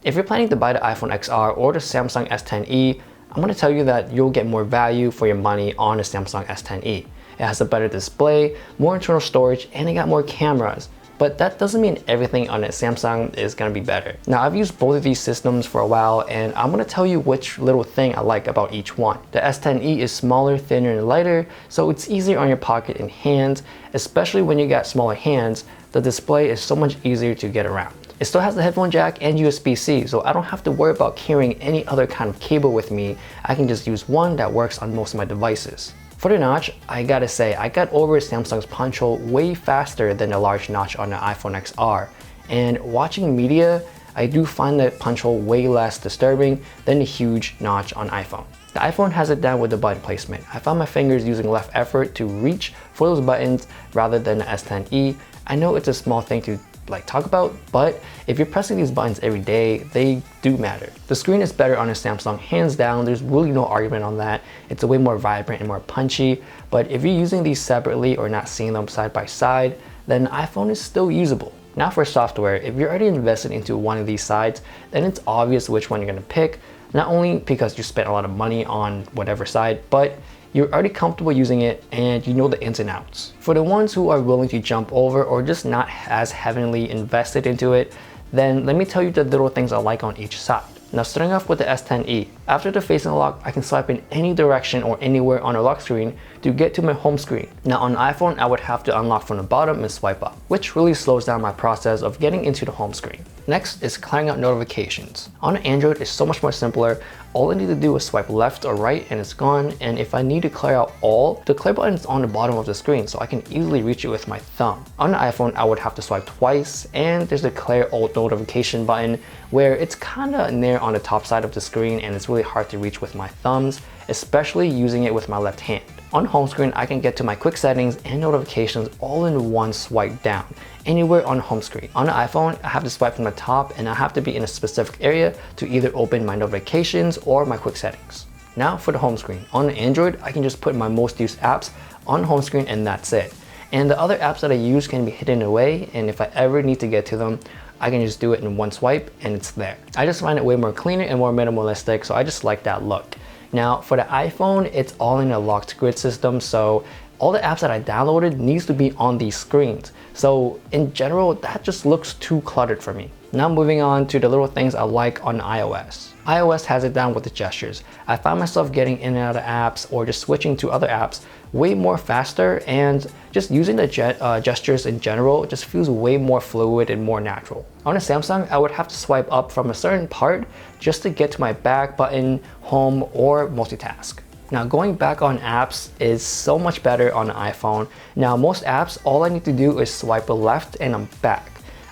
If you're planning to buy the iPhone XR or the Samsung S10e, I'm going to tell you that you'll get more value for your money on the Samsung S10e. It has a better display, more internal storage, and it got more cameras. But that doesn't mean everything on a Samsung is going to be better. Now, I've used both of these systems for a while, and I'm going to tell you which little thing I like about each one. The S10e is smaller, thinner, and lighter, so it's easier on your pocket and hands, especially when you got smaller hands. The display is so much easier to get around. It still has the headphone jack and USB-C, so I don't have to worry about carrying any other kind of cable with me. I can just use one that works on most of my devices. For the notch, I gotta say, I got over Samsung's punch hole way faster than the large notch on the iPhone XR. And watching media, I do find the punch hole way less disturbing than the huge notch on iPhone. The iPhone has it down with the button placement. I found my fingers using left effort to reach for those buttons rather than the S10e. I know it's a small thing to talk about, but if you're pressing these buttons every day, they do matter. The screen is better on a Samsung, hands down. There's really no argument on that. It's a way more vibrant and more punchy, but if you're using these separately or not seeing them side by side, then iPhone is still usable. Now for software, if you're already invested into one of these sides, then it's obvious which one you're gonna pick, not only because you spent a lot of money on whatever side, but you're already comfortable using it and you know the ins and outs. For the ones who are willing to jump over or just not as heavily invested into it, then let me tell you the little things I like on each side. Now starting off with the S10e, after the face unlock, I can swipe in any direction or anywhere on the lock screen to get to my home screen. Now on iPhone, I would have to unlock from the bottom and swipe up, which really slows down my process of getting into the home screen. Next is clearing out notifications. On Android, it's so much more simpler. All I need to do is swipe left or right and it's gone. And if I need to clear out all, the clear button is on the bottom of the screen, so I can easily reach it with my thumb. On the iPhone, I would have to swipe twice, and there's the clear all notification button where it's kind of near on the top side of the screen and it's really hard to reach with my thumbs, especially using it with my left hand. On home screen, I can get to my quick settings and notifications all in one swipe down, anywhere on home screen. On the iPhone, I have to swipe from the top and I have to be in a specific area to either open my notifications or my quick settings. Now for the home screen. On Android, I can just put my most used apps on home screen and that's it. And the other apps that I use can be hidden away, and if I ever need to get to them, I can just do it in one swipe and it's there. I just find it way more cleaner and more minimalistic, so I just like that look. Now for the iPhone, it's all in a locked grid system, so all the apps that I downloaded needs to be on these screens. So in general, that just looks too cluttered for me. Now moving on to the little things I like on iOS. iOS has it down with the gestures. I find myself getting in and out of apps or just switching to other apps way more faster, and just using the gestures in general just feels way more fluid and more natural. On a Samsung, I would have to swipe up from a certain part just to get to my back button, home, or multitask. Now going back on apps is so much better on the iPhone. Now most apps, all I need to do is swipe left and I'm back.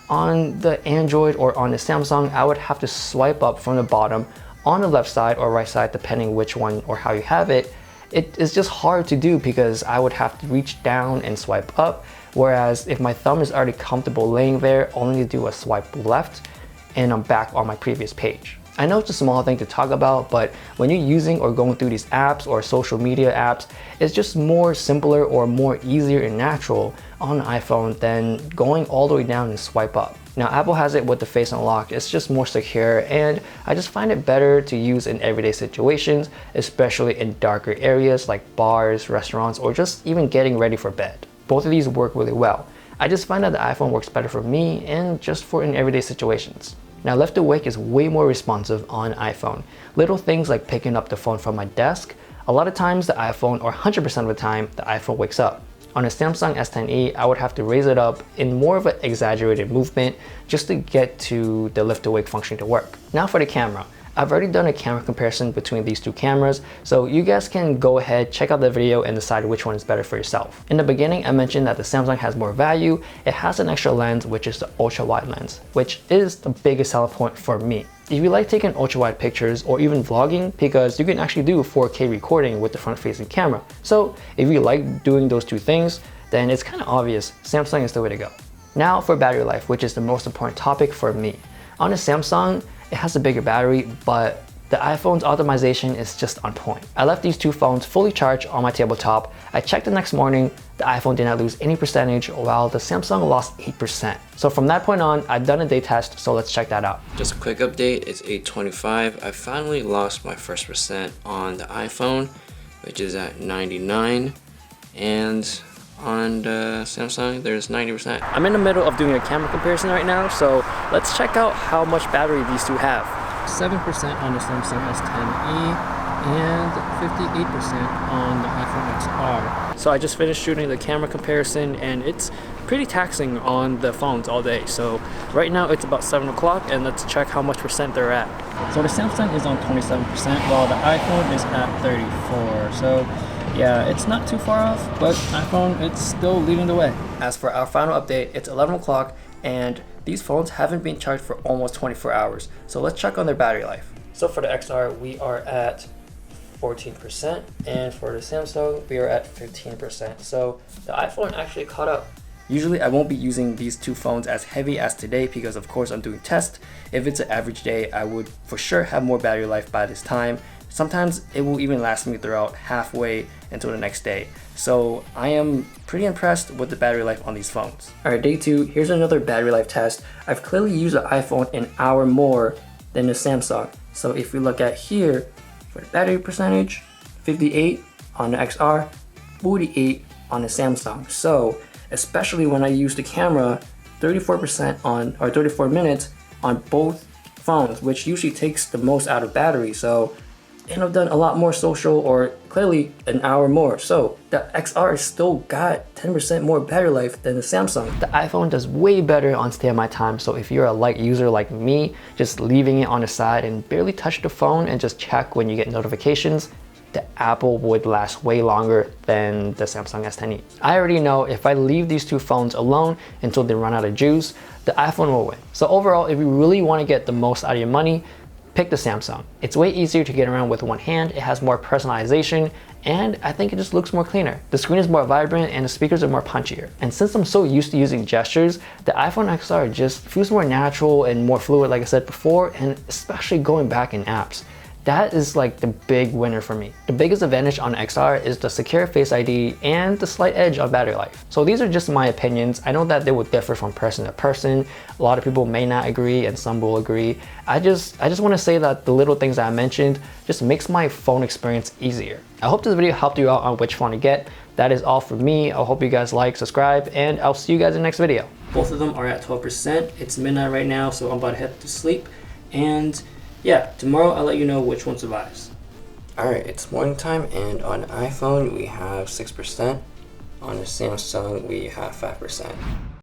On the Android or on the Samsung, I would have to swipe up from the bottom on the left side or right side, depending which one or how you have it. It is just hard to do because I would have to reach down and swipe up. Whereas if my thumb is already comfortable laying there, all I need to do is swipe left and I'm back on my previous page. I know it's a small thing to talk about, but when you're using or going through these apps or social media apps, it's just more simpler or more easier and natural on the iPhone than going all the way down and swipe up. Now Apple has it with the face unlock. It's just more secure, and I just find it better to use in everyday situations, especially in darker areas like bars, restaurants, or just even getting ready for bed. Both of these work really well. I just find that the iPhone works better for me and just for in everyday situations. Now Left Awake is way more responsive on iPhone. Little things like picking up the phone from my desk, a lot of times the iPhone, or 100% of the time, the iPhone wakes up. On a Samsung S10e, I would have to raise it up in more of an exaggerated movement just to get to the Lift Awake function to work. Now for the camera. I've already done a camera comparison between these two cameras, so you guys can go ahead, check out the video and decide which one is better for yourself. In the beginning, I mentioned that the Samsung has more value. It has an extra lens, which is the ultra wide lens, which is the biggest selling point for me. If you like taking ultra wide pictures or even vlogging, because you can actually do 4K recording with the front facing camera. So if you like doing those two things, then it's kind of obvious Samsung is the way to go. Now for battery life, which is the most important topic for me. On a Samsung, it has a bigger battery, but the The iPhone's optimization is just on point. I left these two phones fully charged on my tabletop. I checked the next morning, the iPhone did not lose any percentage while the Samsung lost 8%. So from that point on, I've done a day test, so let's check that out. Just a quick update, it's 8:25. I finally lost my first percent on the iPhone, which is at 99, and on the Samsung there's 90%. I'm in the middle of doing a camera comparison right now, so let's check out how much battery these two have. 7% on the Samsung S10e and 58% on the iPhone XR. So I just finished shooting the camera comparison and it's pretty taxing on the phones all day. So right now it's about 7 o'clock and let's check how much percent they're at. So the Samsung is on 27% while the iPhone is at 34%. So yeah, it's not too far off, but iPhone, it's still leading the way. As for our final update, it's 11 o'clock and these phones haven't been charged for almost 24 hours. So let's check on their battery life. So for the XR, we are at 14%, and for the Samsung, we are at 15%. So the iPhone actually caught up. Usually I won't be using these two phones as heavy as today because of course I'm doing tests. If it's an average day, I would for sure have more battery life by this time. Sometimes it will even last me throughout halfway until the next day. So I am pretty impressed with the battery life on these phones. Alright, day 2, here's another battery life test. I've clearly used the iPhone an hour more than the Samsung. So if we look at here, for the battery percentage, 58 on the XR, 48 on the Samsung. So especially when I use the camera, 34% on, or 34 minutes on both phones, which usually takes the most out of battery. So, and I've done a lot more social, or clearly an hour more. So the XR still got 10% more battery life than the Samsung. The iPhone does way better on standby time. So if you're a light user like me, just leaving it on the side and barely touch the phone and just check when you get notifications, the Apple would last way longer than the Samsung S10e. I already know if I leave these two phones alone until they run out of juice, the iPhone will win. So overall, if you really want to get the most out of your money, pick the Samsung. It's way easier to get around with one hand, it has more personalization, and I think it just looks more cleaner. The screen is more vibrant and the speakers are more punchier. And since I'm so used to using gestures, the iPhone XR just feels more natural and more fluid like I said before, and especially going back in apps. That is like the big winner for me. The biggest advantage on XR is the secure Face ID and the slight edge on battery life. So these are just my opinions. I know that they would differ from person to person. A lot of people may not agree and some will agree. I just want to say that the little things that I mentioned just makes my phone experience easier. I hope this video helped you out on which phone to get. That is all from me. I hope you guys like, subscribe, and I'll see you guys in the next video. Both of them are at 12%. It's midnight right now, so I'm about to head to sleep. And yeah, tomorrow I'll let you know which one survives. Alright, it's morning time, and on iPhone we have 6%, on the Samsung we have 5%.